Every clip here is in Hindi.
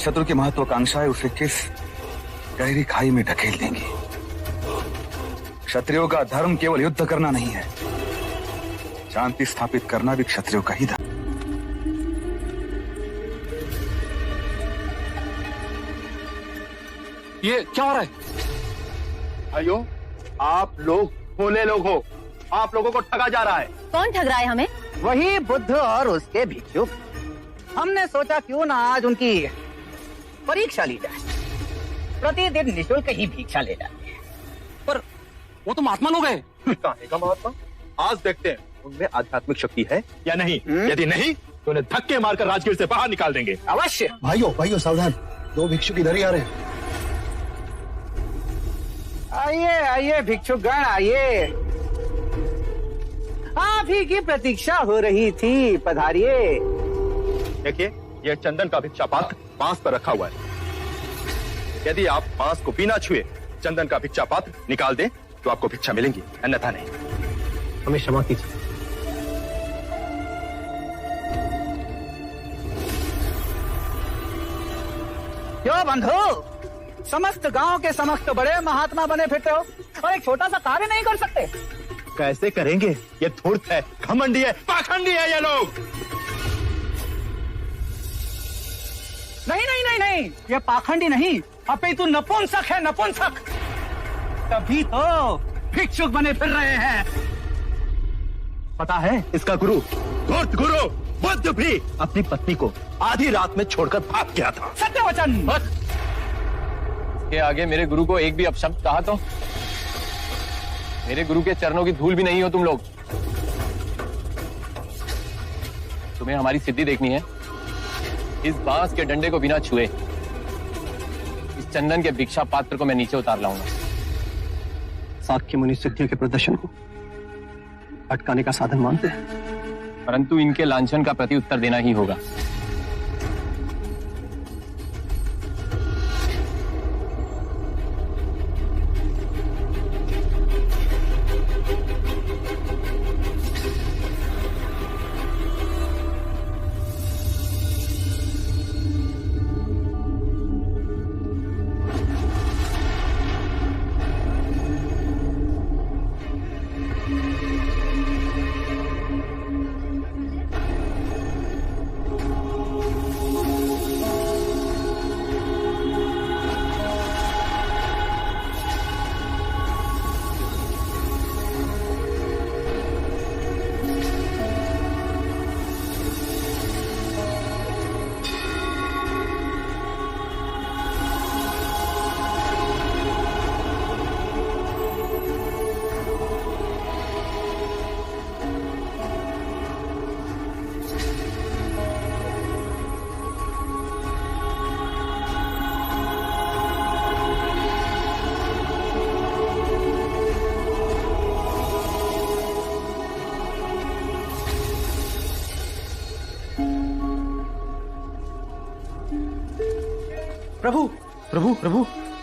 शत्रु की महत्वाकांक्षाएं उसे किस गहरी खाई में ढकेल देंगी। क्षत्रियों का धर्म केवल युद्ध करना नहीं है, शांति स्थापित करना भी क्षत्रियों का ही धर्म। ये क्या हो रहा है? भाइयों, आप लोग भोले लोग हो, आप लोगों को ठगा जा रहा है। कौन ठग रहा है हमें? वही बुद्ध और उसके भिक्षुक। हमने सोचा क्यों ना आज उनकी परीक्षा ली जाए। प्रतिदिन निःशुल्क ही भिक्षा ले जाते हैं। पर वो तो महात्मा लोग हैं। कहां का महात्मा? आज देखते हैं उनमें आध्यात्मिक शक्ति है या नहीं। यदि नहीं तो उन्हें धक्के मारकर राजगीर से बाहर निकाल देंगे। अवश्य। भाइयों सावधान, 2 भिक्षुक इधर ही आ रहे हैं। आइए भिक्षुकगण आइए, आप ही की प्रतीक्षा हो रही थी, पधारिए। देखिए, यह चंदन का भिक्षा पात्र बांस पर रखा हुआ है। यदि आप बांस को बिना छुए चंदन का भिक्षा पात्र निकाल दें तो आपको भिक्षा मिलेंगी, अन्यथा नहीं। हमें क्षमा कीजिए। क्यों बंधु, समस्त गांव के समस्त बड़े महात्मा बने फिरते हो और एक छोटा सा कार्य नहीं कर सकते? कैसे करेंगे? ये धूर्त है, घमंडी है, पाखंडी है ये लोग। नहीं, ये पाखंडी नहीं, अपितु नपुंसक है, नपुंसक। तभी तो भिक्षुक बने फिर रहे हैं। पता है, इसका गुरु, धूर्त गुरु बुद्ध भी अपनी पत्नी को आधी रात में छोड़कर भाग गया था। सत्य वचन। के आगे मेरे गुरु को एक भी अपशब्द कहा तो मेरे गुरु के चरणों की धूल भी नहीं हो तुम लोग। तुम्हें हमारी सिद्धि देखनी है। इस बांस के डंडे को बिना छुए इस चंदन के भिक्षा पात्र को मैं नीचे उतार लाऊंगा। साक्य मुनि सिद्धियों के प्रदर्शन को अटकाने का साधन मानते हैं, परंतु इनके लांछन का प्रत्युत्तर देना ही होगा।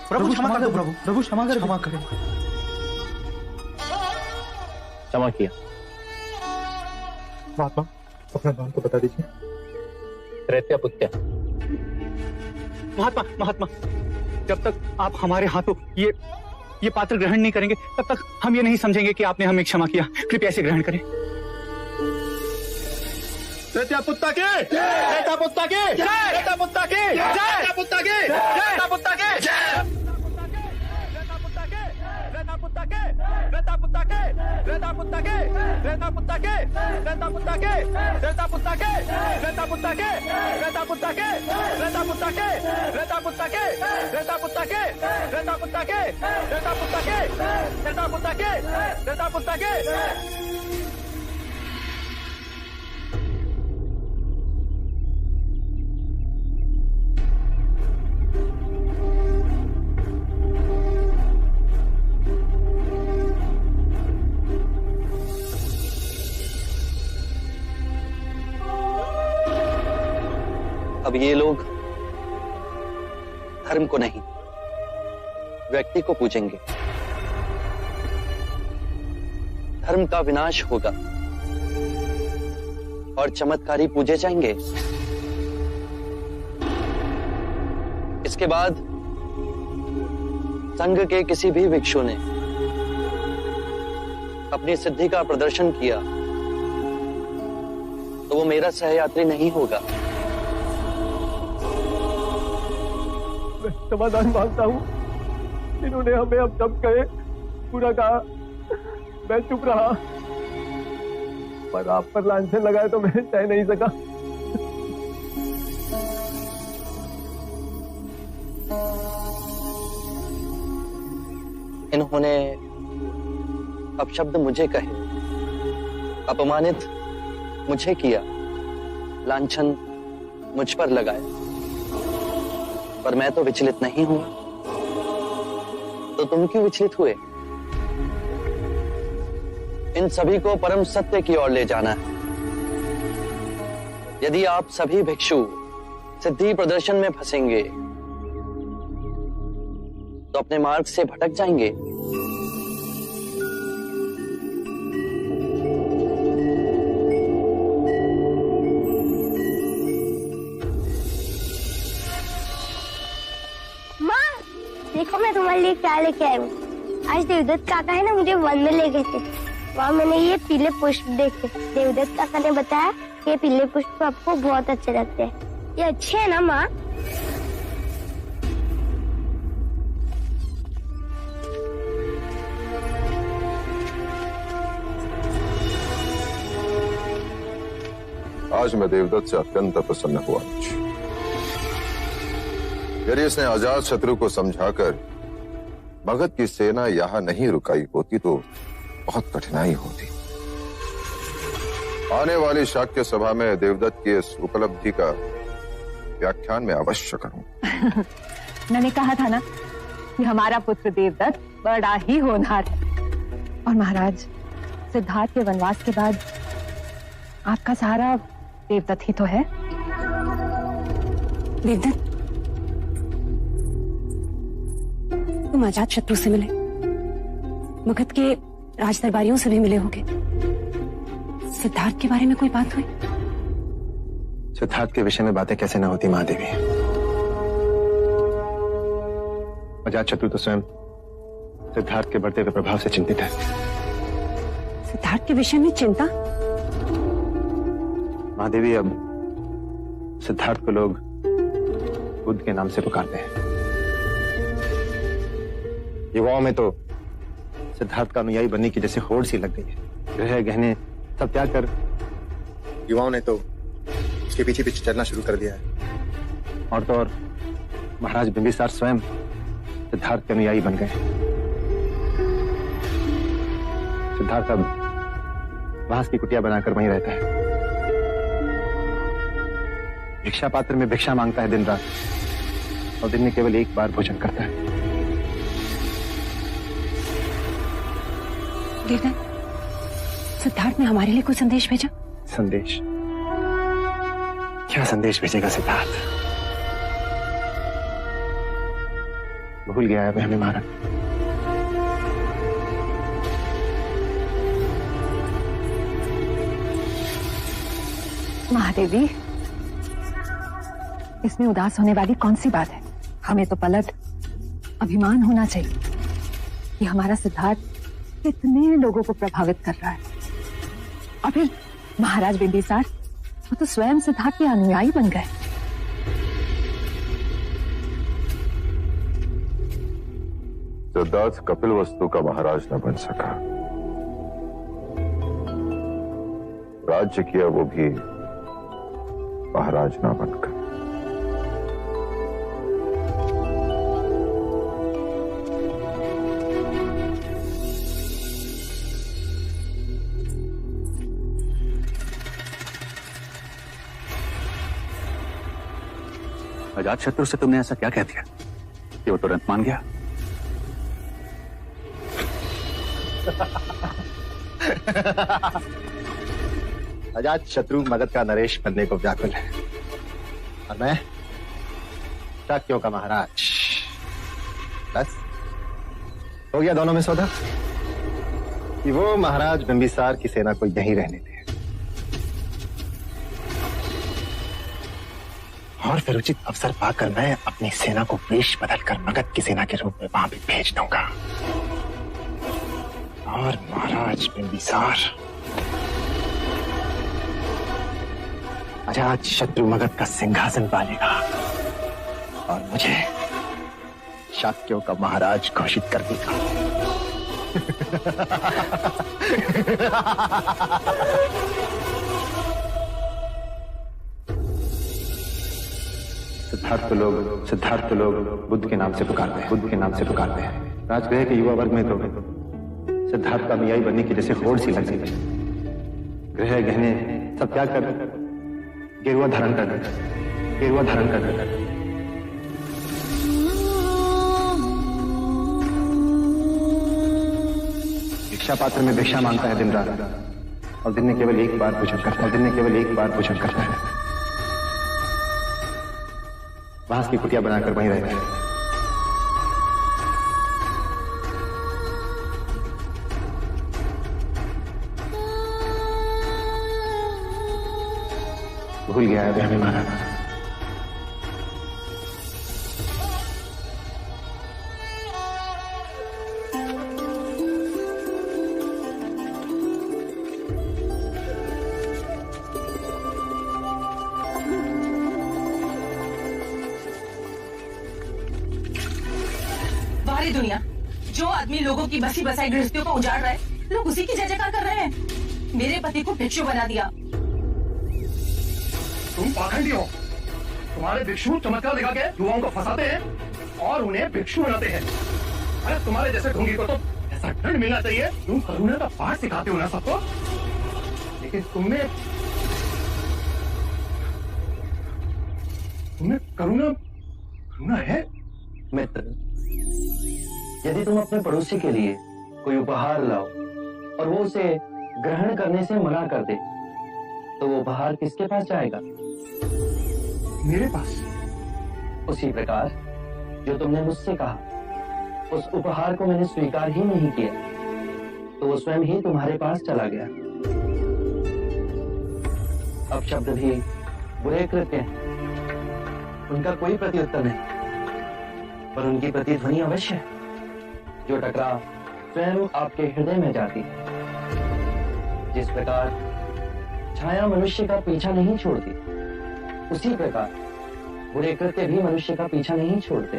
प्रभु क्षमा करो, प्रभु क्षमा करें। क्षमा किया। महात्मा, अपना नाम तो बता दीजिए। त्रैत्यापुत्य। महात्मा, जब तक आप हमारे हाथों ये पात्र ग्रहण नहीं करेंगे तब तक हम ये नहीं समझेंगे कि आपने हमें क्षमा किया। कृपया इसे ग्रहण करें। त्रैत्यापुत्ता के, त्रैत्यापुत्ता के, त्रैत्यापुत्ता के, त्रैत्यापुत्ता के, त्रैत्यापुत्ता के, अब ये लोग धर्म को नहीं, व्यक्ति को पूजेंगे। धर्म का विनाश होगा और चमत्कारी पूजे जाएंगे। इसके बाद संघ के किसी भी भिक्षु ने अपनी सिद्धि का प्रदर्शन किया तो वो मेरा सहयात्री नहीं होगा। मैं समाधान मांगता हूँ। इन्होंने हमें अब सब कहे पूरा कहा, मैं चुप रहा, पर आप पर लांछन लगाए तो मैं सह नहीं सका। इन्होंने अपशब्द मुझे कहे, अपमानित मुझे किया, लांछन मुझ पर लगाया, पर मैं तो विचलित नहीं हुआ। तो तुम क्यों विचलित हुए? इन सभी को परम सत्य की ओर ले जाना है। यदि आप सभी भिक्षु सिद्धि प्रदर्शन में फंसेंगे तो अपने मार्ग से भटक जाएंगे। देखो मैं तुम्हारे लिए क्या लेके आई हूँ। आज देवदत्त काका है ना, मुझे वन में ले गए थे। वहाँ मैंने ये पीले पुष्प देखे। देवदत्त काका ने बताया कि ये पीले पुष्प आपको बहुत अच्छे लगते हैं। ये अच्छे है ना माँ? आज मैं देवदत्त से अत्यंत प्रसन्न हुआ। यदि इसने आजाद शत्रु को समझाकर मगध की सेना यहां नहीं रुकाई होती तो बहुत कठिनाई होती। आने वाली शाक्य सभा में देवदत्त की इस उपलब्धि का व्याख्यान में अवश्य करूं। मैंने कहा था ना कि हमारा पुत्र देवदत्त बड़ा ही होनहार है। और महाराज, सिद्धार्थ के वनवास के बाद आपका सहारा देवदत्त ही तो है। देवदत्त, तुम अजात शत्रु से मिले, मगध के राज दरबारियों से भी मिले होंगे। सिद्धार्थ के बारे में कोई बात हुई? सिद्धार्थ के विषय में बातें कैसे न होती महादेवी। अजात शत्रु तो स्वयं सिद्धार्थ के बढ़ते हुए प्रभाव से चिंतित है। सिद्धार्थ के विषय में चिंता? महादेवी, अब सिद्धार्थ को लोग बुद्ध के नाम से पुकारते हैं। युवाओं में तो सिद्धार्थ का अनुयायी बनने की जैसे होड़ सी लग गई है। गृह गहने सब त्याग कर युवाओं ने तो उसके पीछे पीछे चलना शुरू कर दिया है। और तो और महाराज बिंबिसार स्वयं सिद्धार्थ के अनुयायी बन गए। सिद्धार्थ अब बांस की कुटिया बनाकर वहीं रहता है। भिक्षा पात्र में भिक्षा मांगता है दिन रात, और दिन में केवल एक बार भोजन करता है। देवदत्त, सिद्धार्थ ने हमारे लिए कोई संदेश भेजा? संदेश? क्या संदेश भेजेगा सिद्धार्थ? भूल गया है हमें महाराज। महादेवी, इसमें उदास होने वाली कौन सी बात है? हमें तो पलट अभिमान होना चाहिए कि हमारा सिद्धार्थ कितने लोगों को प्रभावित कर रहा है। और फिर महाराज बिंबिसार, वो तो स्वयं सिद्धार्थ के अनुयायी बन गए। सिद्धार्थ कपिलवस्तु का महाराज न बन सका। राज्य किया वो भी महाराज न बनकर। अजात शत्रु से तुमने ऐसा क्या कह दिया कि वो तुरंत मान गया? अजात शत्रु मगध का नरेश बनने को व्याकुल है, और मैं शाक्यों का महाराज। बस हो गया दोनों में सौदा कि वो महाराज बिंबिसार की सेना को यहीं रहने दे। और फिर उचित अवसर पाकर मैं अपनी सेना को वेश बदलकर मगध की सेना के रूप में वहां भी भेज दूंगा और महाराज बिंबिसार अजात शत्रु मगध का सिंहासन पालेगा और मुझे शाक्यों का महाराज घोषित कर देगा। सिद्धार्थ लोग बुद्ध के नाम से पुकारते हैं। राजगृह के युवा वर्ग में तो सिद्धार्थ का अनुयायी बनने की जैसे होड़ सी लग गई। गृह गहने सब त्याग कर गेरुआ धारण कर भिक्षा पात्र में भिक्षा मांगता है दिन रात और दिन में केवल एक बार भोजन करता है। बांस की कुटिया बनाकर वहीं रहता है। भूल गया है हमें महाराज। बाहरी दुनिया, जो आदमी लोगों की बसी बसाई गृहस्थियों को उजाड़ रहा है, लोग उसी की जय जयकार कर रहे हैं। मेरे पति को भिक्षु बना दिया। तुम पाखंडी हो। तुम्हारे भिक्षु चमत्कार दिखा के युवाओं को फंसाते हैं और उन्हें भिक्षु बनाते हैं। अरे तुम्हारे जैसे ढोंगी को तो ऐसा दंड मिलना चाहिए। तुम करुणा का पाठ सिखाते हो ना सबको, लेकिन तुमने करुणा है। मित्र, यदि तुम अपने पड़ोसी के लिए कोई उपहार लाओ और वो उसे ग्रहण करने से मना कर दे, तो वो उपहार किसके पास जाएगा? मेरे पास। उसी प्रकार जो तुमने मुझसे कहा, उस उपहार को मैंने स्वीकार ही नहीं किया, तो वो स्वयं ही तुम्हारे पास चला गया। अब शब्द भी बुरे कृत्य हैं, उनका कोई प्रत्युत्तर नहीं, पर उनकी प्रतिध्वनि अवश्य है, जो टकराव स्वयं आपके हृदय में जाती है। जिस प्रकार छाया मनुष्य का पीछा नहीं छोड़ती, उसी प्रकार बुरे कृत्य भी मनुष्य का पीछा नहीं छोड़ते।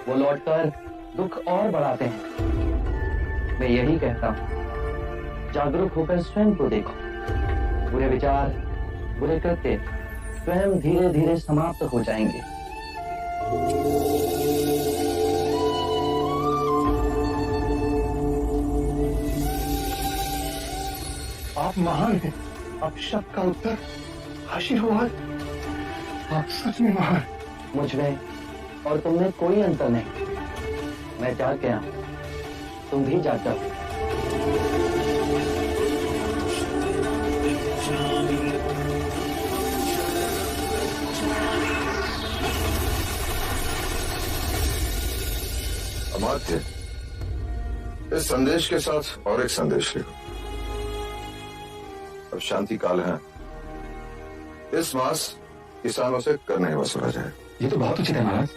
वो लौटकर दुख और बढ़ाते हैं। मैं यही कहता हूं, जागरूक होकर स्वयं को देखो। बुरे विचार, बुरे कृत्य स्वयं धीरे धीरे समाप्त हो जाएंगे। आप महान हैं। आप शब्द का उत्तर आशीर्वाद। आप सच में महान। मुझ में और तुम में कोई अंतर नहीं। मैं जाग गया हूं, तुम भी जाग जाओ। अमात्य, इस संदेश के साथ और एक संदेश लिखो। अब शांति काल है, इस मास किसानों से कर नहीं वसूला जाए। ये तो बहुत उचित है महाराज।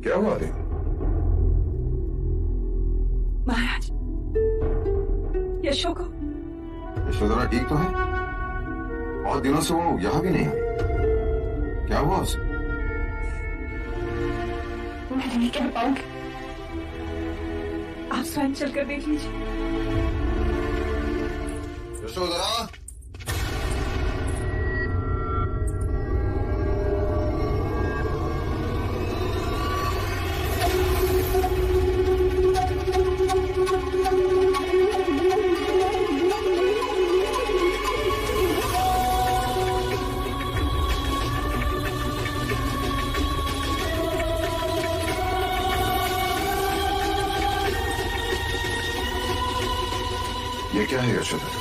क्या हुआ रे? महाराज, यशो को। यशोधरा ठीक तो है? बहुत दिनों से वो यहां भी नहीं आई। क्या हुआ उसे? मैं नहीं कह पाऊंगी, आप स्वयं चलकर देख लीजिए। यशोधरा, ये क्या है यशोधरा?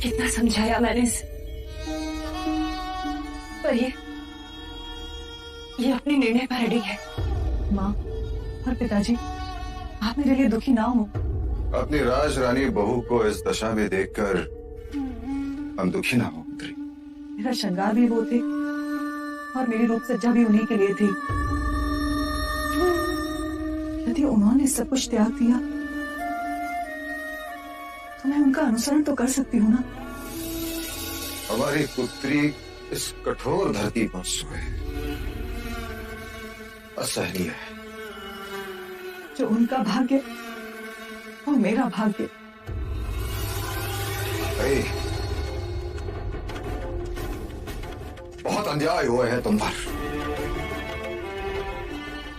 कितना समझाया मैंने इसे, पर ये अपने निर्णय पर अड़ी है। माँ, और पिताजी, आप मेरे लिए दुखी ना हो। अपनी राज रानी बहू को इस दशा में देखकर हम दुखी ना हो पुत्री। मेरा श्रृंगार भी वो थे और मेरी रूप सज्जा भी उन्हीं के लिए थी। यदि उन्होंने सब कुछ त्याग दिया तो मैं उनका अनुसरण तो कर सकती हूँ ना। हमारी पुत्री इस कठोर धरती पर सोए असहनीय है। जो उनका भाग्य वो मेरा भाग्य। बहुत अन्याय हुए हैं तुम पर।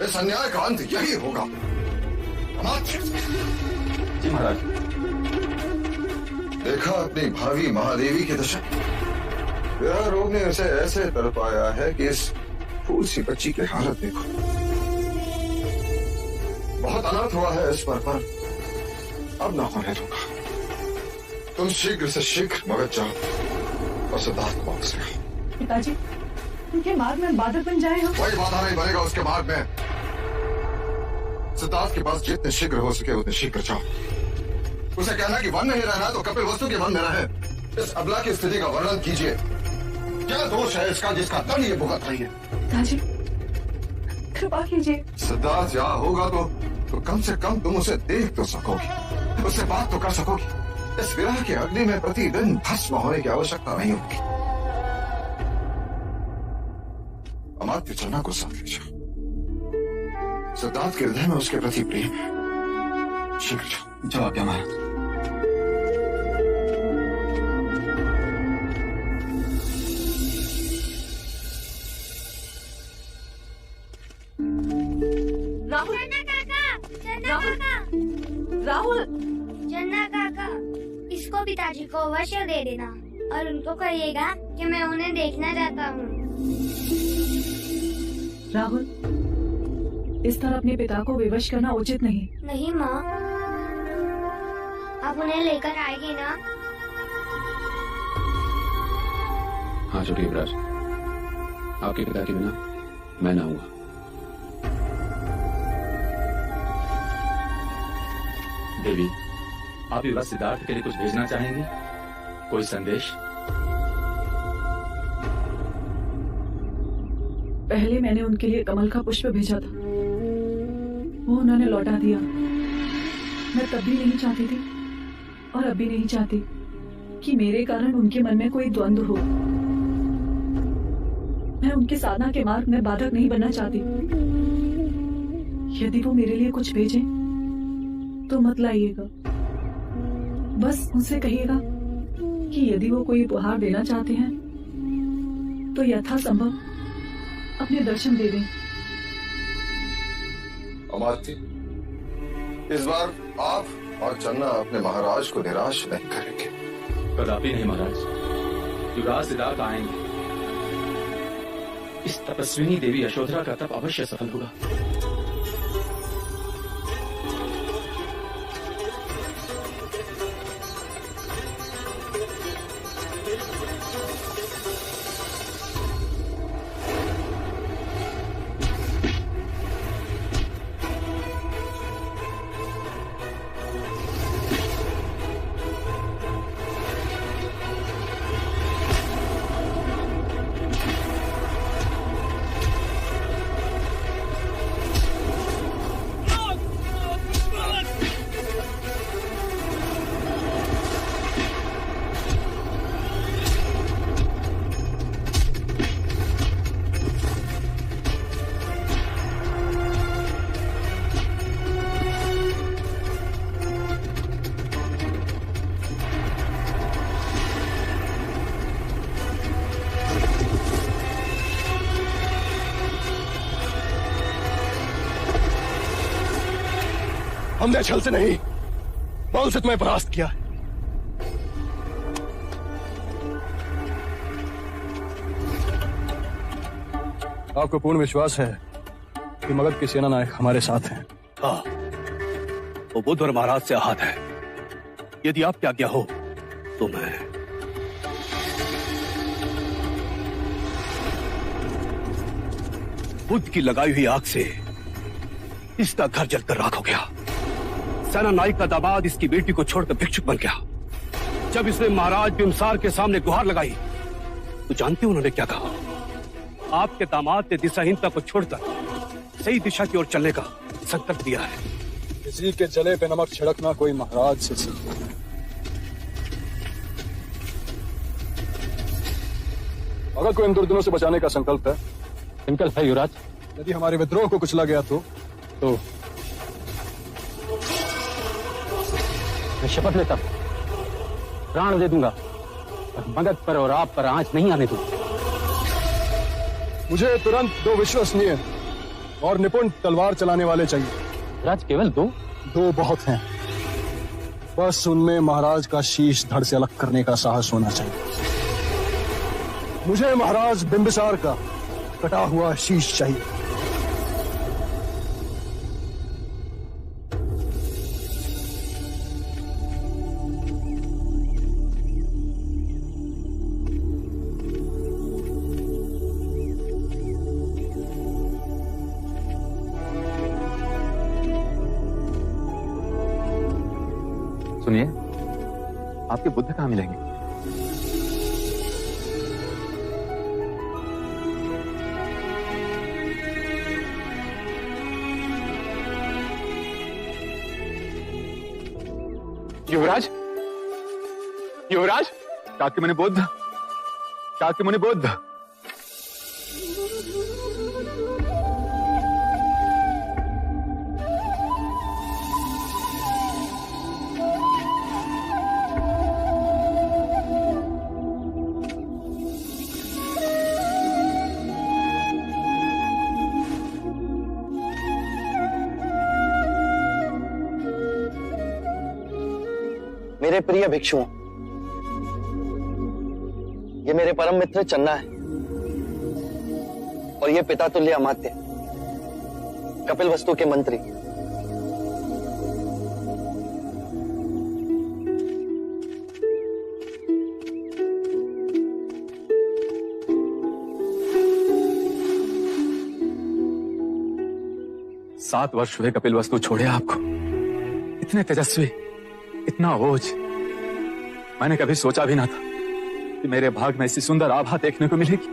इस अन्याय का अंत यही होगा। जी महाराज। देखा अपनी भावी महादेवी की दशा। विरह रोग ने उसे ऐसे तड़पाया है कि इस फूल सी बच्ची की हालत देखो। बहुत अनर्थ हुआ है इस पर अब ना होने दूंगा। तुम शीघ्र से शीघ्र मगध जाओ और सिद्धार्थ को वापस लाओ। पिताजी, उनके मार्ग में बाधक बन जाए हम। कोई बाधा नहीं बनेगा उसके मार्ग में। सिद्धार्थ के पास जितने शीघ्र हो सके उतने शीघ्र जाओ। उसे कहना कि वन में ही रहना तो कपिल वस्तु के वन में रहे। इस अबला की स्थिति का वर्णन कीजिए। क्या दोष है इसका जिसका दंड ये भुगत रही है? पिताजी, कृपा कीजिए। सिद्धार्थ यहाँ होगा तो कम से कम तुम उसे देख तो सकोगे, उससे बात तो कर सकोगे। इस विरह के अग्नि में प्रतिदिन भस्म होने की आवश्यकता नहीं होगी। अमात्य चलना को साथ ले जाओ। सिद्धार्थ के हृदय में उसके प्रति प्रेम है। शीघ्र जाओ। जाओ क्या महाराज। राहुल, राहुल, चन्ना काका, इसको पिताजी को अवश्य दे देना और उनको कहिएगा कि मैं उन्हें देखना चाहता हूँ। राहुल, इस तरह अपने पिता को विवश करना उचित नहीं। नहीं माँ, आप उन्हें लेकर आएगी ना? हाँ छोटे युवराज, आपके पिता के बिना मैं ना आऊंगा। देवी, आप युवराज सिद्धार्थ के लिए कुछ भेजना चाहेंगे? कोई संदेश? पहले मैंने उनके लिए कमल का पुष्प भेजा था, वो उन्होंने लौटा दिया। मैं तब भी नहीं चाहती थी और अब भी नहीं चाहती कि मेरे कारण उनके मन में कोई द्वंद्व हो। मैं उनकी साधना के मार्ग में बाधक नहीं बनना चाहती। यदि वो मेरे लिए कुछ भेजें तो मत लाइएगा। बस उनसे कहिएगा कि यदि वो कोई उपहार देना चाहते हैं तो यथासंभव अपने दर्शन दे दें। अमात्य, इस बार आप और चन्ना अपने महाराज को निराश नहीं करेंगे। कदापि नहीं महाराज। युवराज सिद्धार्थ आएंगे। इस तपस्विनी देवी यशोधरा का तप अवश्य सफल होगा। हमने छल से नहीं, बल से तुम्हें परास्त किया है। आपको पूर्ण विश्वास है कि मगध के सेना नायक हमारे साथ हैं? हाँ, वो बुद्ध और महाराज से आहत है। यदि आपकी आज्ञा हो तो मैं बुद्ध की लगाई हुई आग से इसका घर जलकर राख हो गया। सेना नायक का दामाद इसकी बेटी को छोड़कर भिक्षुक बन गया। जब इसने महाराज बिम्सार के सामने गुहार लगाई तो जानते उन्होंने क्या कहा? आपके दामाद ने दिशाहीनता को छोड़कर सही दिशा की ओर चलने का संकल्प लिया है। किसी के जले पे नमक छिड़कना कोई महाराज से सीखा। अगर कोई इन दुर्दिनों से बचाने का संकल्प है, संकल्प है युवराज। यदि हमारे विद्रोह को कुचला गया तो मैं शपथ लेता हूं, प्राण दे दूंगा और मगध पर और आप पर आंच नहीं आने दूंगा। मुझे तुरंत 2 विश्वसनीय और निपुण तलवार चलाने वाले चाहिए। राज केवल 2? 2 बहुत हैं। बस उनमें महाराज का शीश धड़ से अलग करने का साहस होना चाहिए। मुझे महाराज बिंबिसार का कटा हुआ शीश चाहिए। सुनिए, आपके बुद्ध कहाँ मिलेंगे? युवराज, युवराज, शाक्य मुनि बुद्ध, शाक्य मुनि बुद्ध। मेरे प्रिय भिक्षुओं, ये मेरे परम मित्र चन्ना है और ये पिता तुल्य अमात्य कपिल वस्तु के मंत्री। सात वर्ष हुए कपिल वस्तु छोड़े आपको। इतने तेजस्वी, इतना ओज, मैंने कभी सोचा भी ना था कि मेरे भाग में ऐसी सुंदर आभा देखने को मिलेगी।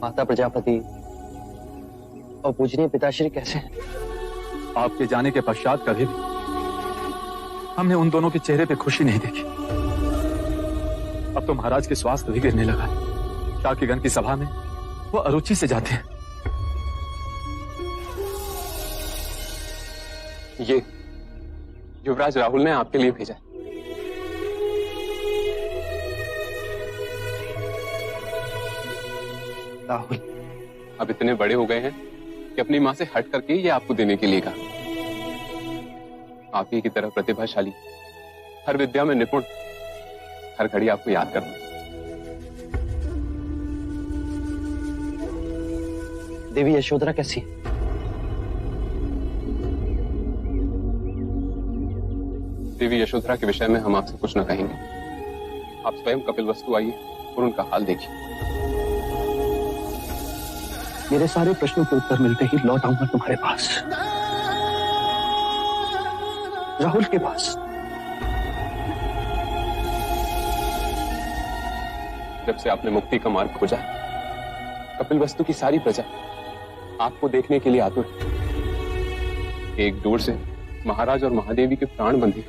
माता प्रजापति और पूजनीय पिताश्री कैसे हैं? आपके जाने के पश्चात कभी भी हमने उन दोनों के चेहरे पे खुशी नहीं देखी। अब तो महाराज के स्वास्थ्य भी गिरने लगा है। शाक्यगण की सभा में वो अरुचि से जाते हैं। ये युवराज राहुल ने आपके लिए भेजा। राहुल अब इतने बड़े हो गए हैं कि अपनी मां से हट करके ये आपको देने के लिए कहा। आप ही की तरह प्रतिभाशाली, हर विद्या में निपुण, हर घड़ी आपको याद करना। देवी यशोधरा कैसी है? देवी यशोधरा के विषय में हम आपसे कुछ न कहेंगे। आप स्वयं कपिल वस्तु आइए और उनका हाल देखिए। मेरे सारे प्रश्नों के उत्तर मिलते ही लौट आऊंगा तुम्हारे पास, राहुल के पास। जब से आपने मुक्ति का मार्ग खोजा, कपिल वस्तु की सारी प्रजा आपको देखने के लिए आतुर है। एक दूर से महाराज और महादेवी के प्राण बंधे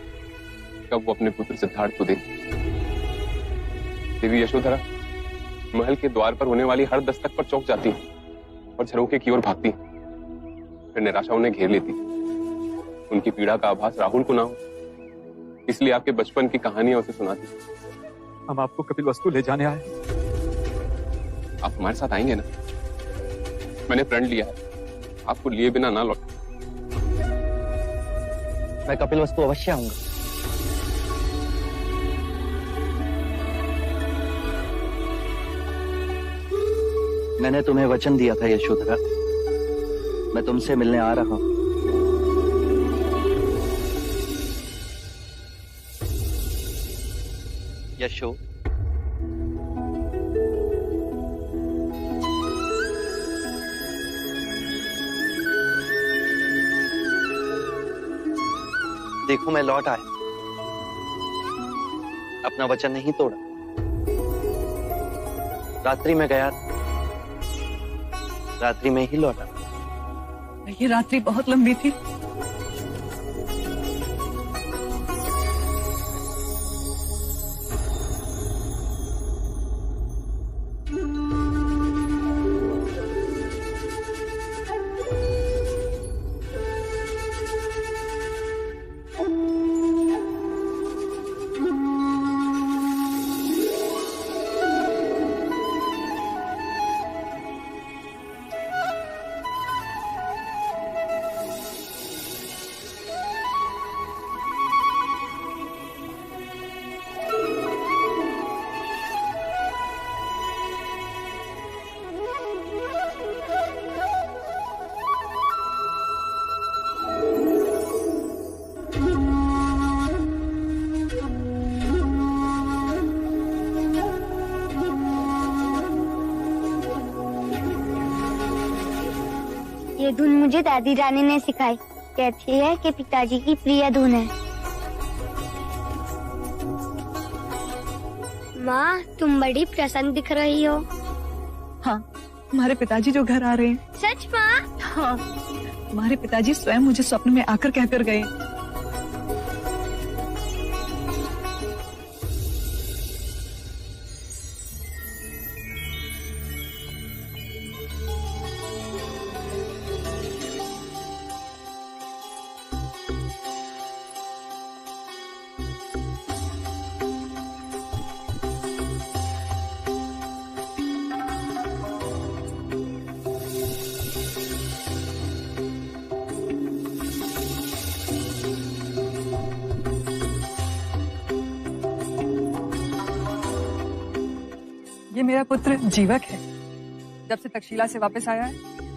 कब वो अपने पुत्र सिद्धार्थ को दे। देवी यशोधरा महल के द्वार पर होने वाली हर दस्तक पर चौंक जाती है और झरोखे की ओर भागती है। फिर निराशा उन्हें घेर लेती। उनकी पीड़ा का आभास राहुल को ना हो, इसलिए आपके बचपन की कहानियां उसे सुनाती। हम आपको कपिल वस्तु ले जाने आए। आप हमारे साथ आएंगे ना? मैंने प्रण लिया है, आपको लिए बिना ना लौट। मैं कपिल वस्तु अवश्य आऊंगा। मैंने तुम्हें वचन दिया था यशोधरा, मैं तुमसे मिलने आ रहा हूं। यशो, देखो मैं लौट आया, अपना वचन नहीं तोड़ा। रात्रि में गया, रात्रि में ही लौटा। ये रात्रि बहुत लंबी थी। ये धुन मुझे दादी रानी ने सिखाई। कहती है कि पिताजी की प्रिय धुन है। माँ, तुम बड़ी प्रसन्न दिख रही हो। हाँ, तुम्हारे पिताजी जो घर आ रहे हैं। सच माँ? हाँ, तुम्हारे पिताजी स्वयं मुझे स्वप्न में आकर कहकर गए। ये मेरा पुत्र जीवक है। जब से तक्षशिला से वापस आया है,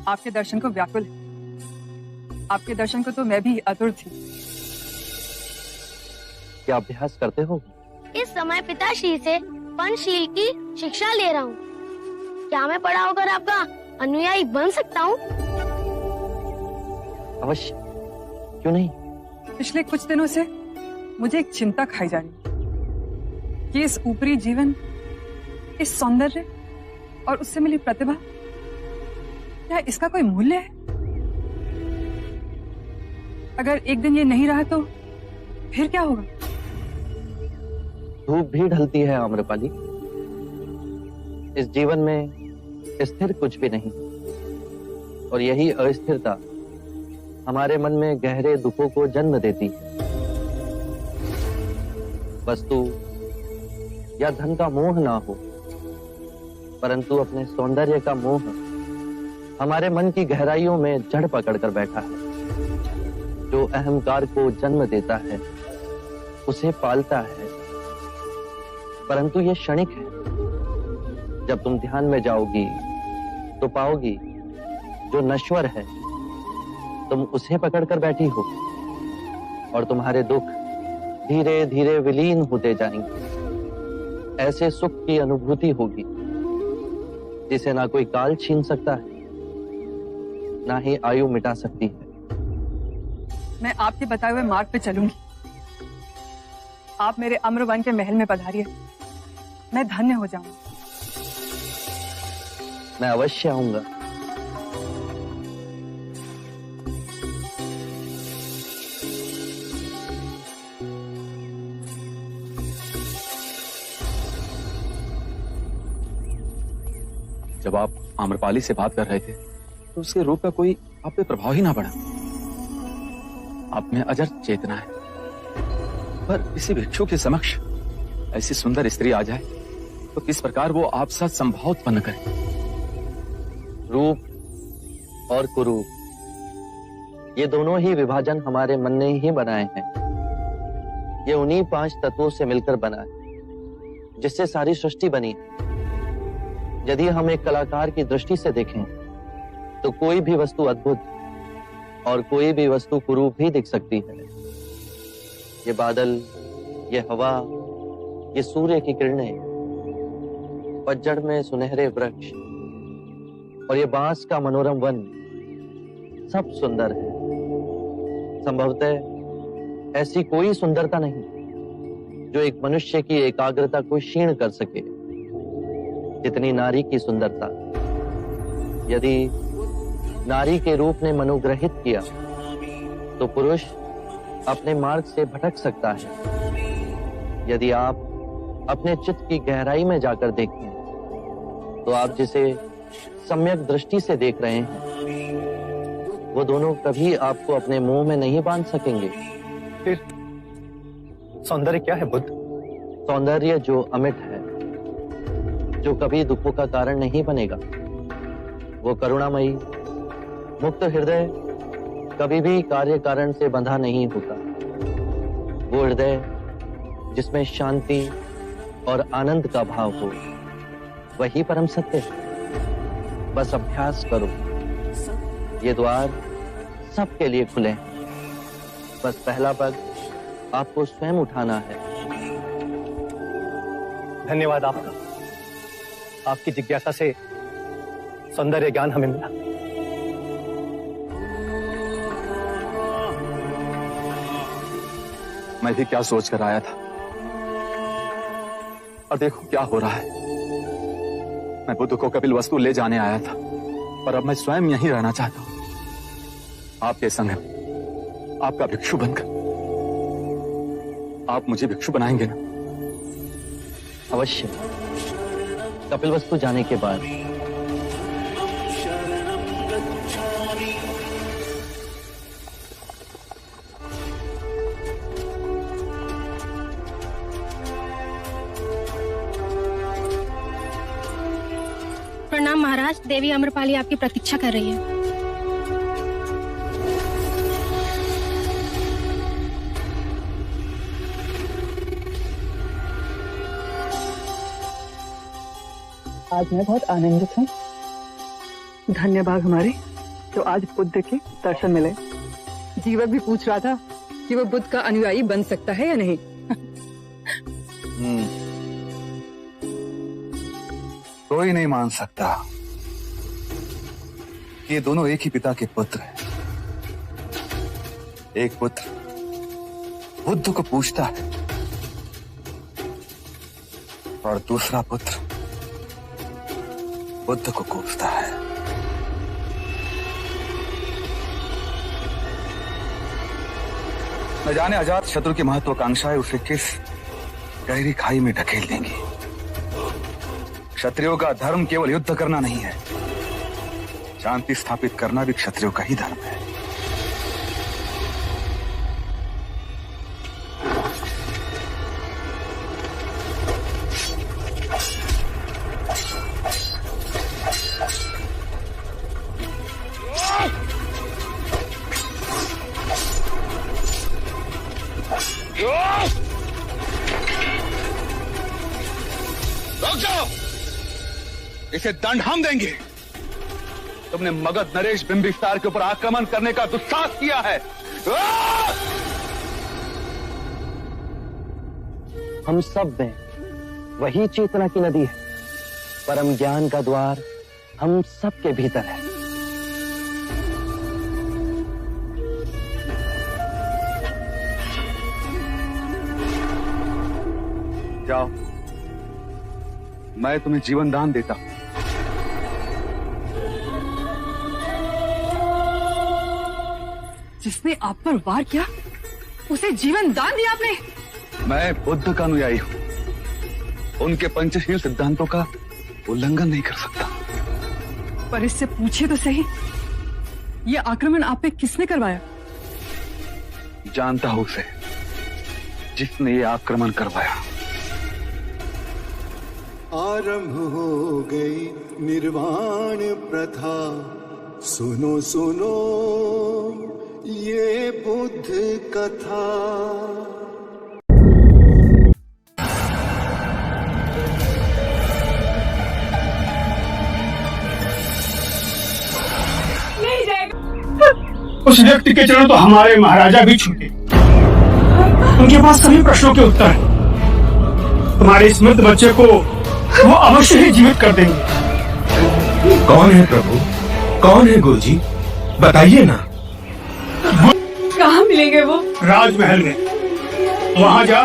आपके दर्शन को व्याकुल है। आपके दर्शन को तो मैं भी आतुर थी। क्या अभ्यास करते हो? इस समय पिताश्री से पंचशील की शिक्षा ले रहा हूँ। क्या मैं बड़ा होकर आपका अनुयायी बन सकता हूँ? अवश्य, क्यों नहीं। पिछले कुछ दिनों से मुझे एक चिंता खाई जा रही है कि इस ऊपरी जीवन, इस सौंदर्य और उससे मिली प्रतिभा, क्या इसका कोई मूल्य है? अगर एक दिन ये नहीं रहा तो फिर क्या होगा? धूप भी ढलती है आम्रपाली। इस जीवन में स्थिर कुछ भी नहीं, और यही अस्थिरता हमारे मन में गहरे दुखों को जन्म देती है। वस्तु या धन का मोह ना हो, परंतु अपने सौंदर्य का मोह हमारे मन की गहराइयों में जड़ पकड़कर बैठा है, जो अहंकार को जन्म देता है, उसे पालता है। परंतु ये क्षणिक है। जब तुम ध्यान में जाओगी तो पाओगी जो नश्वर है, तुम उसे पकड़कर बैठी हो, और तुम्हारे दुख धीरे धीरे विलीन होते जाएंगे। ऐसे सुख की अनुभूति होगी जिसे ना कोई काल छीन सकता है, ना ही आयु मिटा सकती है। मैं आपके बताए हुए मार्ग पे चलूंगी। आप मेरे अम्रवन के महल में पधारिए, मैं धन्य हो जाऊंगा। मैं अवश्य आऊंगा। जब आप आम्रपाली से बात कर रहे थे तो उसके रूप का कोई आप पे प्रभाव ही ना पड़ा। आप में अजर चेतना है, पर किसी भिक्षु के समक्ष ऐसी सुंदर स्त्री आ जाए तो किस प्रकार वो आप साथ संभाव उत्पन्न करे। रूप और कुरूप, ये दोनों ही विभाजन हमारे मन ने ही बनाए हैं। ये उन्हीं 5 तत्वों से मिलकर बना है जिससे सारी सृष्टि बनी है। यदि हम एक कलाकार की दृष्टि से देखें तो कोई भी वस्तु अद्भुत और कोई भी वस्तु कुरूप ही दिख सकती है। ये बादल, ये हवा, ये सूर्य की किरणें, पतझड़ में सुनहरे वृक्ष और ये बांस का मनोरम वन सब सुंदर है। संभवतः ऐसी कोई सुंदरता नहीं जो एक मनुष्य की एकाग्रता को क्षीण कर सके जितनी नारी की सुंदरता। यदि नारी के रूप ने मनोग्रहित किया तो पुरुष अपने मार्ग से भटक सकता है। यदि आप अपने चित्त की गहराई में जाकर देखें तो आप जिसे सम्यक दृष्टि से देख रहे हैं वो दोनों कभी आपको अपने मुंह में नहीं बांध सकेंगे। फिर सौंदर्य क्या है बुद्ध? सौंदर्य जो अमिट है, जो कभी दुखों का कारण नहीं बनेगा, वो करुणामयी मुक्त हृदय कभी भी कार्य कारण से बंधा नहीं होता। वो हृदय जिसमें शांति और आनंद का भाव हो, वही परम सत्य है। बस अभ्यास करो, ये द्वार सबके लिए खुले हैं। बस पहला पग आपको स्वयं उठाना है। धन्यवाद आपका। आपकी जिज्ञासा से सौंदर्य ज्ञान हमें मिला। मैं भी क्या सोच कर आया था और देखो क्या हो रहा है। मैं बुद्ध को कपिल वस्तु ले जाने आया था, पर अब मैं स्वयं यहीं रहना चाहता हूं, आपके संग में, आपका भिक्षु बनकर। आप मुझे भिक्षु बनाएंगे ना? अवश्य। कपिल वस्तु जाने के बाद प्रणाम महाराज, देवी अमरपाली आपकी प्रतीक्षा कर रही है। आज मैं बहुत आनंदित हूँ। धन्यवाद हमारे तो आज बुद्ध के दर्शन मिले। जीवक भी पूछ रहा था कि वो बुद्ध का अनुयायी बन सकता है या नहीं। कोई नहीं मान सकता कि ये दोनों एक ही पिता के पुत्र हैं। एक पुत्र बुद्ध को पूछता है और दूसरा पुत्र बुद्ध को कोसता है। न जाने अजात शत्रु की महत्वाकांक्षाएं उसे किस गहरी खाई में ढकेल देंगी। क्षत्रियों का धर्म केवल युद्ध करना नहीं है, शांति स्थापित करना भी क्षत्रियों का ही धर्म है। रुक जाओ, इसे दंड हम देंगे। तुमने मगध नरेश बिंबिसार के ऊपर आक्रमण करने का दुस्साहस किया है। हम सब में वही चेतना की नदी है। परम ज्ञान का द्वार हम सबके भीतर है। जाओ, मैं तुम्हें जीवन दान देता हूं। जिसने आप पर वार किया उसे जीवन दान दिया आपने? मैं बुद्ध का अनुयायी हूं, उनके पंचशील सिद्धांतों का उल्लंघन नहीं कर सकता। पर इससे पूछे तो सही, ये आक्रमण आप पे किसने करवाया? जानता हूं उसे, जिसने ये आक्रमण करवाया। आरंभ हो गई निर्वाण प्रथा, सुनो सुनो ये बुद्ध कथा। उस व्यक्ति के चरण तो हमारे महाराजा भी छूटे। उनके पास सभी प्रश्नों के उत्तर हैं। तुम्हारे इस मृत बच्चे को वो अवश्य ही जीवित कर देंगे। कौन है प्रभु, कौन है गुरुजी, बताइए ना। कहाँ मिलेंगे वो? राजमहल में। वहां जा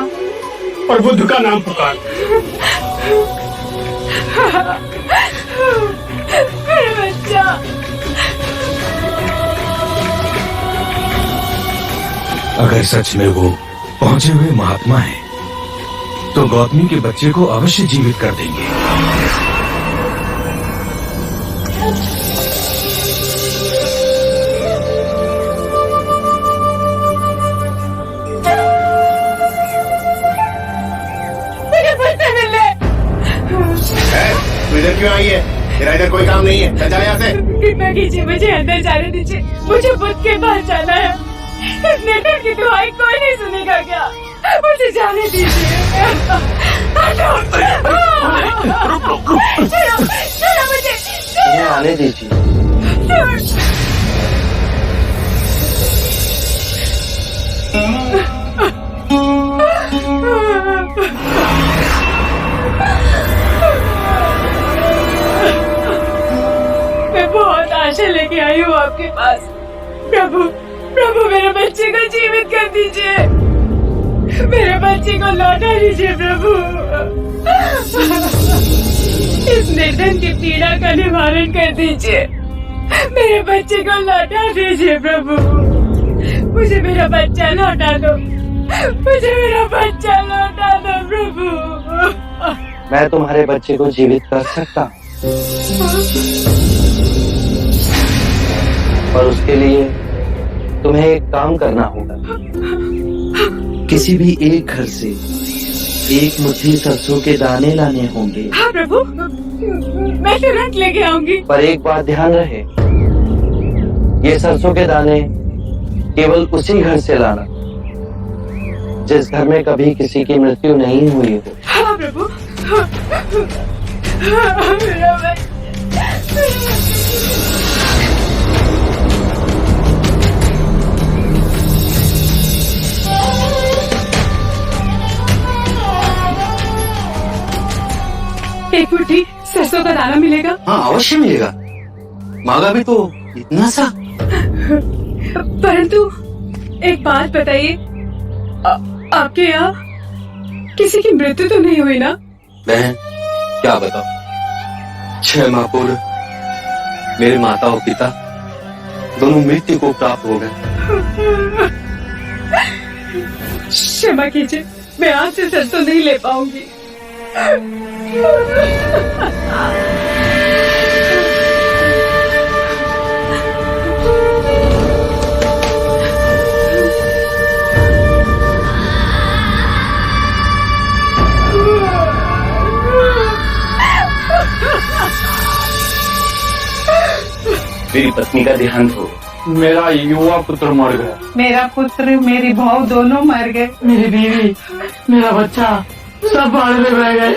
और बुद्ध का नाम पुकार। मेरा बच्चा। अगर सच में वो पहुंचे हुए महात्मा है तो गौतमी के बच्चे को अवश्य जीवित कर देंगे। तू इधर क्यों आई है? तेरा इधर कोई काम नहीं है, चल जा यहाँ से। कृपा कीजिए, मुझे अंदर जाने दीजिए। मुझे बुद्ध के पास जाना है। इस नेटर की दुआई कोई नहीं सुनेगा क्या? मुझे जाने दीजिए। मुझे आने दीजिए। मैं बहुत आशा लेके आई हूँ आपके पास। प्रभु, प्रभु मेरे बच्चे को जीवित कर दीजिए। मेरे बच्चे को लौटा दीजिए प्रभु। इस निर्धन की पीड़ा का निवारण कर दीजिए। मेरे बच्चे को लौटा दीजिए प्रभु। मुझे मेरा बच्चा लौटा दो। मुझे मेरा बच्चा लौटा दो प्रभु। मैं तुम्हारे बच्चे को जीवित कर सकता हूँ, पर उसके लिए तुम्हें एक काम करना होगा। किसी भी एक घर से एक मुट्ठी सरसों के दाने लाने होंगे। हाँ प्रभु, मैं तुरंत लेके आऊंगी। पर एक बात ध्यान रहे, ये सरसों के दाने केवल उसी घर से लाना जिस घर में कभी किसी की मृत्यु नहीं हुई हो। हाँ प्रभु। एक मुट्ठी सरसों का दाना मिलेगा? हाँ अवश्य मिलेगा, मांगा भी तो इतना सा। परंतु एक बात बताइए, आपके यहाँ किसी की मृत्यु तो नहीं हुई ना? बहन क्या बताओ, 6 माह पूर्व मेरे माता और पिता दोनों मृत्यु को प्राप्त हो गए। क्षमा कीजिए, मैं आज से सरसों नहीं ले पाऊंगी। मेरी पत्नी का देहांत हो। मेरा युवा पुत्र मर गया। मेरा पुत्र, मेरी बहू दोनों मर गए। मेरी बीवी, मेरा बच्चा सब बाढ़ में बह गए।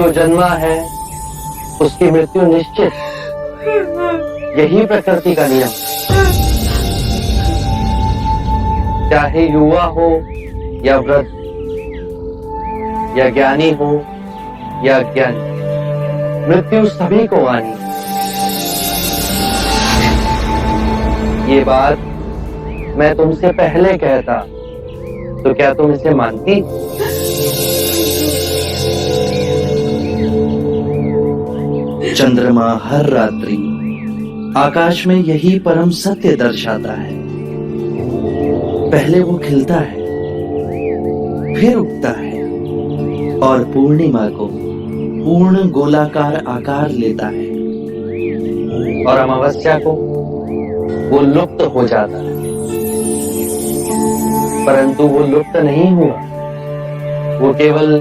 जो जन्मा है उसकी मृत्यु निश्चित, यही प्रकृति का नियम। चाहे युवा हो या वृद्ध, या ज्ञानी हो या अज्ञानी, मृत्यु सभी को आनी। ये बात मैं तुमसे पहले कहता तो क्या तुम इसे मानती? चंद्रमा हर रात्रि आकाश में यही परम सत्य दर्शाता है। पहले वो खिलता है, फिर उगता है और पूर्णिमा को पूर्ण गोलाकार आकार लेता है, और अमावस्या को वो लुप्त हो जाता है। परंतु वो लुप्त नहीं हुआ, वो केवल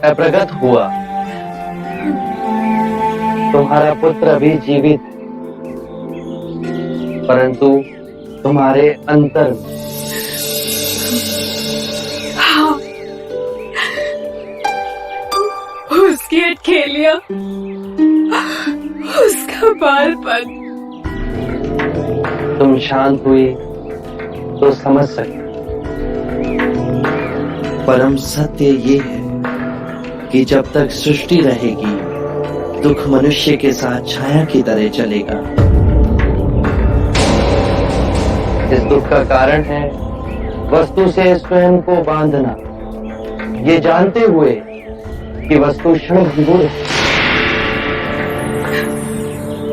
अप्रगट हुआ। तुम्हारा पुत्र अभी जीवित, परंतु तुम्हारे अंतर में। हाँ, उसकी अटखेलियां, उसका बालपन। तुम शांत हुई तो समझ सके। परम सत्य ये है कि जब तक सृष्टि रहेगी, दुख मनुष्य के साथ छाया की तरह चलेगा। इस दुख का कारण है वस्तु से स्वयं को बांधना, ये जानते हुए कि वस्तु क्षणभंगुर है।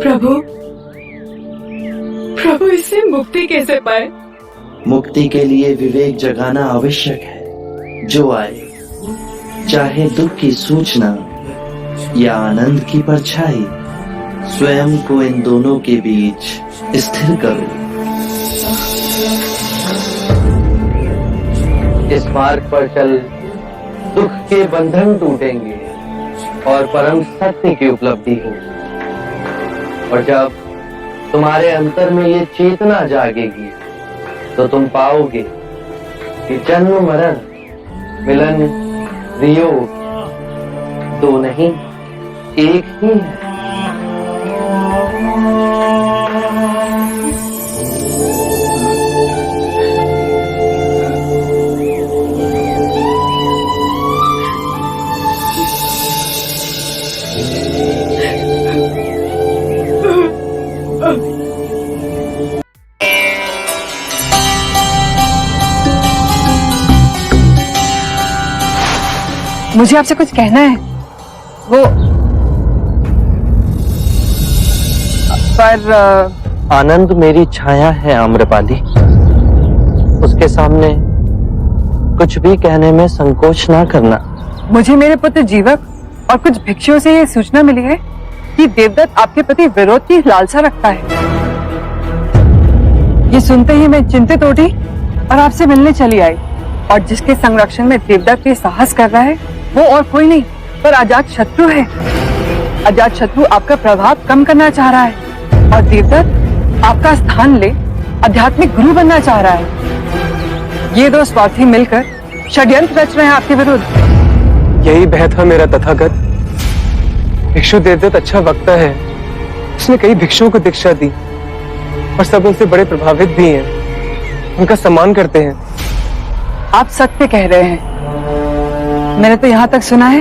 प्रभु, प्रभु इससे मुक्ति कैसे पाए? मुक्ति के लिए विवेक जगाना आवश्यक है। जो आए, चाहे दुख की सूचना या आनंद की परछाई, स्वयं को इन दोनों के बीच स्थिर करो। इस मार्ग पर चल दुख के बंधन टूटेंगे और परम सत्य की उपलब्धि होगी। और जब तुम्हारे अंतर में ये चेतना जागेगी तो तुम पाओगे कि जन्म मरण, मिलन वियोग दो नहीं, एक ही है। मुझे आपसे कुछ कहना है। वो पर आनंद मेरी छाया है आम्रपाली, उसके सामने कुछ भी कहने में संकोच ना करना। मुझे मेरे पुत्र जीवक और कुछ भिक्षुओं से ये सूचना मिली है कि देवदत्त आपके प्रति विरोध की लालसा रखता है। ये सुनते ही मैं चिंतित उठी और आपसे मिलने चली आई। और जिसके संरक्षण में देवदत्त ये साहस कर रहा है वो और कोई नहीं पर अजात शत्रु है। अजात शत्रु आपका प्रभाव कम करना चाह रहा है और देवदत्त आपका स्थान ले आध्यात्मिक गुरु बनना चाह रहा है। ये दो स्वार्थी मिलकर षड्यंत्र रच रहे हैं आपके विरुद्ध। यही भय था मेरा तथागत। भिक्षु देवदत्त अच्छा वक्ता है, उसने कई भिक्षुओं को दीक्षा दी और सब उनसे बड़े प्रभावित भी हैं, उनका सम्मान करते हैं। आप सत्य कह रहे हैं। मैंने तो यहाँ तक सुना है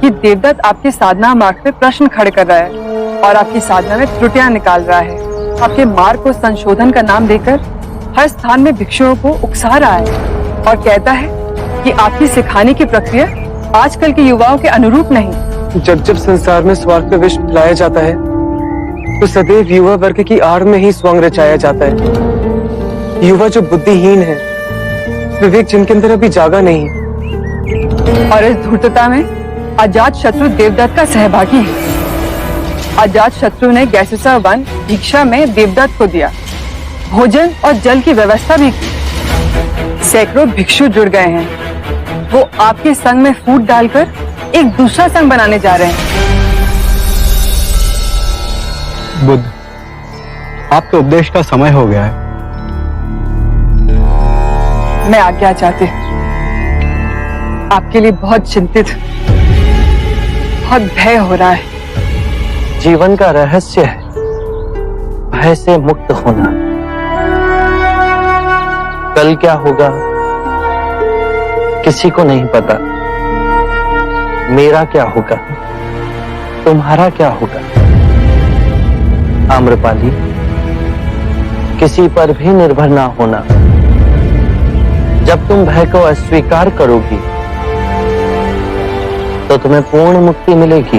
कि देवदत्त आपके साधना मार्ग पे प्रश्न खड़े कर रहा है और आपकी साधना में त्रुटियां निकाल रहा है। आपके मार्ग को संशोधन का नाम देकर हर स्थान में भिक्षुओं को उकसा रहा है और कहता है कि आपकी सिखाने की प्रक्रिया आजकल के युवाओं के अनुरूप नहीं। जब जब संसार में स्वार्थ का विष फैलाया जाता है तो सदैव युवा वर्ग की आड़ में ही स्वांग रचाया जाता है। युवा जो बुद्धिहीन है, विवेक जिनके अंदर अभी जागा नहीं, और इस धूर्तता में अजात शत्रु देवदत्त का सहभागी है। अजात शत्रु ने गैसेसा वन भिक्षा में देवदत्त को दिया, भोजन और जल की व्यवस्था भी की। सैकड़ों भिक्षु जुड़ गए हैं। वो आपके संग में फूट डालकर एक दूसरा संग बनाने जा रहे हैं। बुद्ध, आपके उपदेश का समय हो गया है। मैं आज्ञा चाहती हूँ। आपके लिए बहुत चिंतित, बहुत भय हो रहा है। जीवन का रहस्य है भय से मुक्त होना। कल क्या होगा किसी को नहीं पता। मेरा क्या होगा, तुम्हारा क्या होगा। आम्रपाली, किसी पर भी निर्भर ना होना। जब तुम भय को अस्वीकार करोगी तो तुम्हें पूर्ण मुक्ति मिलेगी।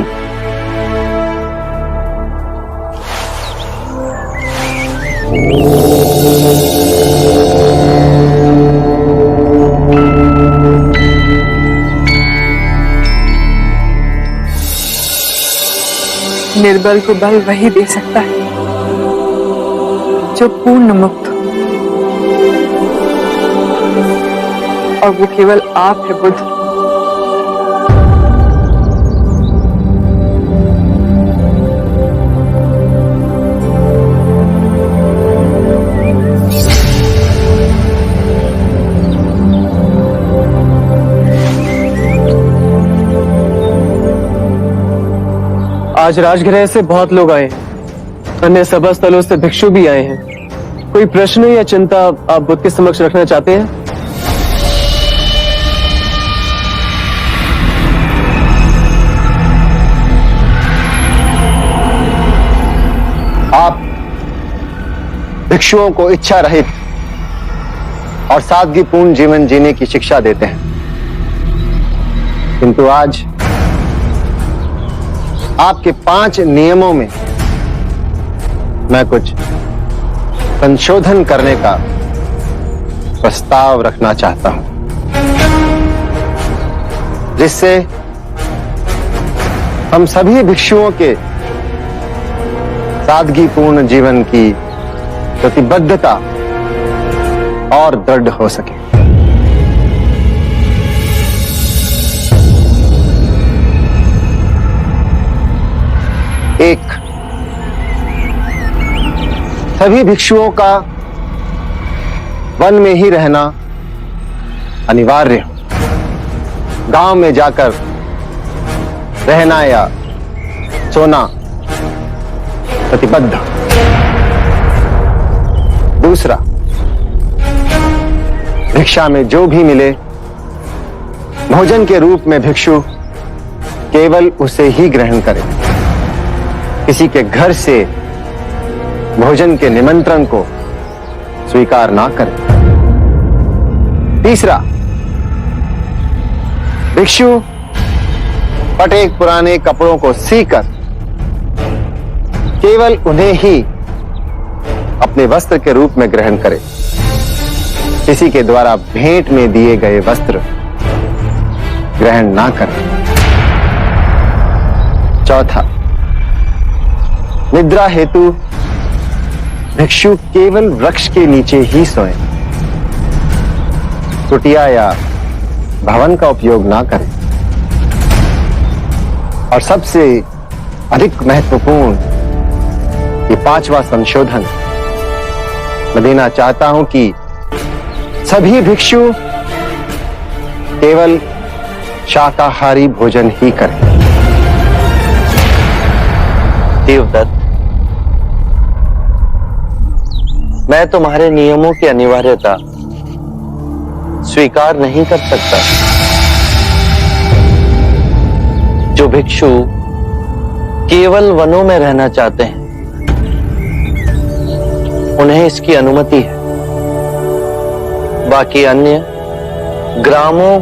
निर्बल को बल वही दे सकता है जो पूर्ण मुक्त हो, और वो केवल आप है बुद्ध। आज राजगृह से बहुत लोग आए हैं। अन्य सभा स्थलों से भिक्षु भी आए हैं। कोई प्रश्न या चिंता आप बुद्ध के समक्ष रखना चाहते हैं? आप भिक्षुओं को इच्छा रहित और सादगीपूर्ण जीवन जीने की शिक्षा देते हैं, किंतु आज आपके 5 नियमों में मैं कुछ संशोधन करने का प्रस्ताव रखना चाहता हूं, जिससे हम सभी भिक्षुओं के सादगीपूर्ण जीवन की प्रतिबद्धता और दृढ़ हो सके। एक, सभी भिक्षुओं का वन में ही रहना अनिवार्य हो। गांव में जाकर रहना या सोना प्रतिबद्ध। दूसरा, भिक्षा में जो भी मिले भोजन के रूप में भिक्षु केवल उसे ही ग्रहण करे। किसी के घर से भोजन के निमंत्रण को स्वीकार ना करें। तीसरा, भिक्षु फटे पुराने कपड़ों को सीकर केवल उन्हें ही अपने वस्त्र के रूप में ग्रहण करे। किसी के द्वारा भेंट में दिए गए वस्त्र ग्रहण ना करें। चौथा, निद्रा हेतु भिक्षु केवल वृक्ष के नीचे ही सोएं। कुटिया या भवन का उपयोग ना करें। और सबसे अधिक महत्वपूर्ण ये 5वां संशोधन मैं देना चाहता हूं कि सभी भिक्षु केवल शाकाहारी भोजन ही करें। देवदत्त, मैं तुम्हारे नियमों की अनिवार्यता स्वीकार नहीं कर सकता। जो भिक्षु केवल वनों में रहना चाहते हैं उन्हें इसकी अनुमति है। बाकी अन्य ग्रामों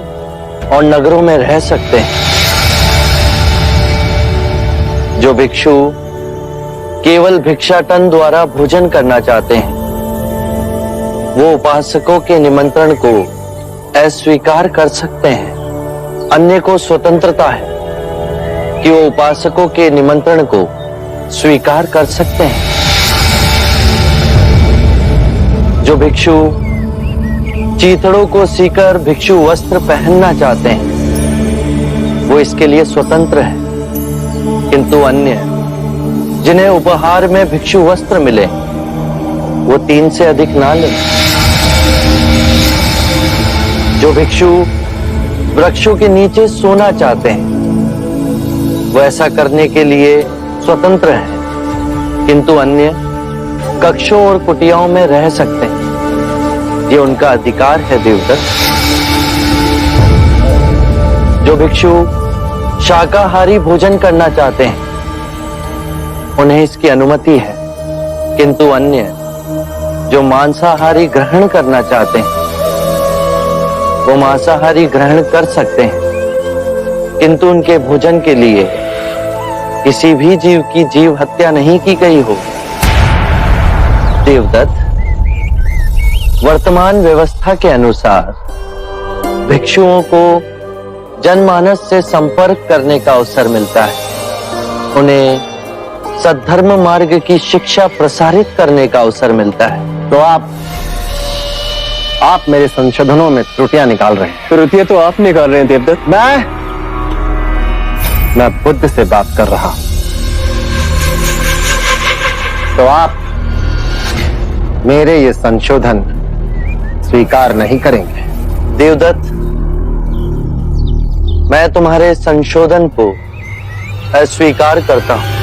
और नगरों में रह सकते हैं। जो भिक्षु केवल भिक्षाटन द्वारा भोजन करना चाहते हैं वो उपासकों के निमंत्रण को अस्वीकार कर सकते हैं। अन्य को स्वतंत्रता है कि वो उपासकों के निमंत्रण को स्वीकार कर सकते हैं। जो भिक्षु चीथड़ों को सीकर भिक्षु वस्त्र पहनना चाहते हैं वो इसके लिए स्वतंत्र है, किंतु अन्य जिन्हें उपहार में भिक्षु वस्त्र मिले वो 3 से अधिक ना लें। जो भिक्षु वृक्षों के नीचे सोना चाहते हैं वो ऐसा करने के लिए स्वतंत्र हैं, किंतु अन्य कक्षों और कुटियाओं में रह सकते हैं। ये उनका अधिकार है देवदत्त। जो भिक्षु शाकाहारी भोजन करना चाहते हैं उन्हें इसकी अनुमति है, किंतु अन्य जो मांसाहारी ग्रहण करना चाहते हैं वो मांसाहारी ग्रहण कर सकते हैं, किंतु उनके भोजन के लिए किसी भी जीव की जीव हत्या नहीं की गई हो। देवदत्त, वर्तमान व्यवस्था के अनुसार भिक्षुओं को जनमानस से संपर्क करने का अवसर मिलता है, उन्हें सद्धर्म मार्ग की शिक्षा प्रसारित करने का अवसर मिलता है। तो आप मेरे संशोधनों में त्रुटियां निकाल रहे हैं। त्रुटियां तो आप निकाल रहे हैं देवदत्त। मैं बुद्ध से बात कर रहा हूं। तो आप मेरे ये संशोधन स्वीकार नहीं करेंगे? देवदत्त, मैं तुम्हारे संशोधन को अस्वीकार करता हूं।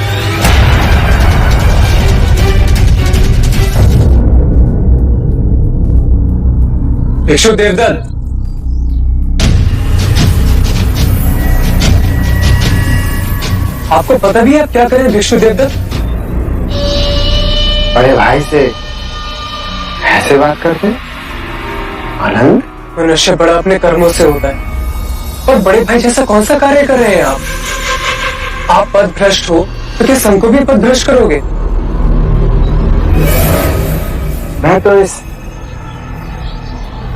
भिक्षु देवदत्त, आपको पता भी है आप क्या करें भिक्षु देवदत्त? बड़े भाई से ऐसे बात करते आनंद? मनुष्य बड़ा अपने कर्मों से होता है, और बड़े भाई जैसा कौन सा कार्य कर रहे हैं आप पद भ्रष्ट हो तो क्या संघ को भी पद भ्रष्ट करोगे? मैं तो इस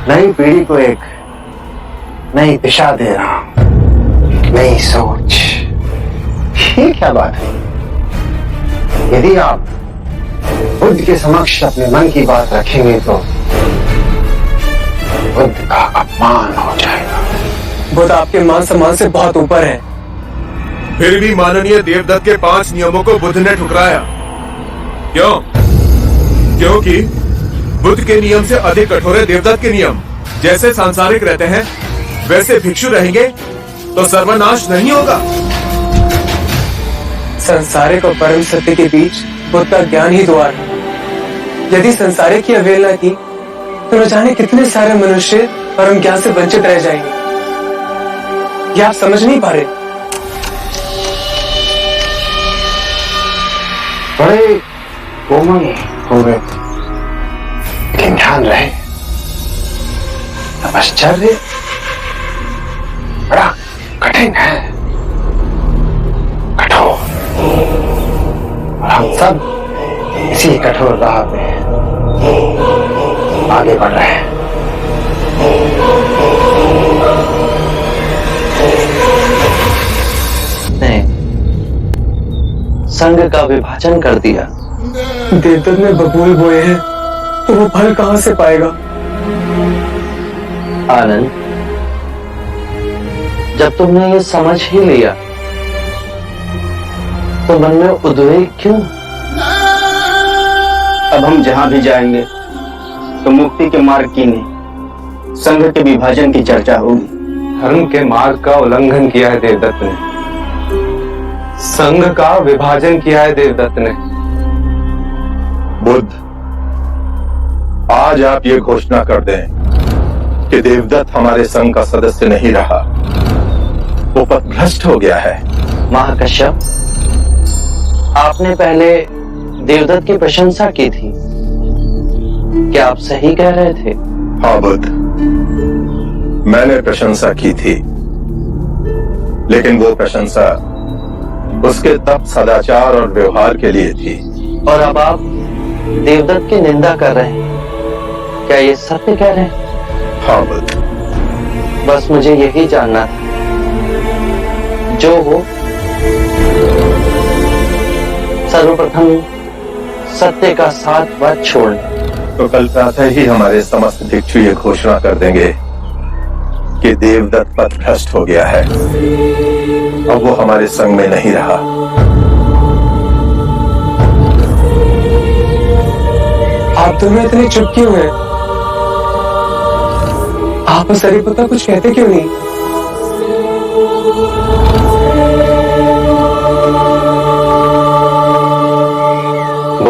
नई पीढ़ी को एक नई दिशा दे रहा हूं, एक नई सोच। ये क्या बात है? यदि आप बुद्ध के समक्ष अपने मन की बात रखेंगे तो बुद्ध का अपमान हो जाएगा। बुद्ध आपके मान सम्मान से बहुत ऊपर है। फिर भी माननीय देवदत्त के 5 नियमों को बुद्ध ने ठुकराया। क्यों? क्योंकि बुद्ध के नियम से अधिक कठोर है देवदत्त के नियम। जैसे सांसारिक रहते हैं वैसे भिक्षु रहेंगे तो सर्वनाश नहीं होगा। संसारिक और परम सत्य के बीच बुद्ध का ज्ञान ही द्वार है। यदि संसारिक की अवहेलना की तो न जाने कितने सारे मनुष्य परम ज्ञान से वंचित रह जाएंगे। ये आप समझ नहीं पा रहे। बड़े कोमल हो गए, लेकिन ध्यान रहे तपश्चर्य बड़ा कठिन है, कठोर, और हम सब इसी कठोर राह पे आगे बढ़ रहे हैं। ने संघ का विभाजन कर दिया। देवदत्त ने बबूल बोए हैं तो वो फल कहां से पाएगा? आनंद, जब तुमने ये समझ ही लिया तो मन में उद्वेग क्यों? अब हम जहां भी जाएंगे तो मुक्ति के मार्ग की नहीं, संघ के विभाजन की चर्चा होगी। धर्म के मार्ग का उल्लंघन किया है देवदत्त ने, संघ का विभाजन किया है देवदत्त ने। बुद्ध, आज आप ये घोषणा कर दें कि देवदत्त हमारे संघ का सदस्य नहीं रहा, वो पथभ्रष्ट हो गया है। महाकश्यप, आपने पहले देवदत्त की प्रशंसा की थी, क्या आप सही कह रहे थे? हाँ बुद्ध, मैंने प्रशंसा की थी, लेकिन वो प्रशंसा उसके तप, सदाचार और व्यवहार के लिए थी। और अब आप देवदत्त की निंदा कर रहे हैं, क्या ये सत्य कह रहे हैं? हाँ बुद्ध। बस मुझे यही जानना था। जो हो, सर्वप्रथम सत्य का साथ मत छोड़ना। तो कल प्रातः ही हमारे समस्त भिक्षु ये घोषणा कर देंगे कि देवदत्त पथभ्रष्ट हो गया है, अब वो हमारे संग में नहीं रहा। आप दोनों इतने चुप क्यों हैं? आप सरिपुत्र कुछ कहते क्यों नहीं?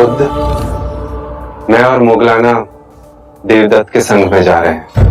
बुद्ध, मैं और मोगलाना देवदत्त के संग में जा रहे हैं।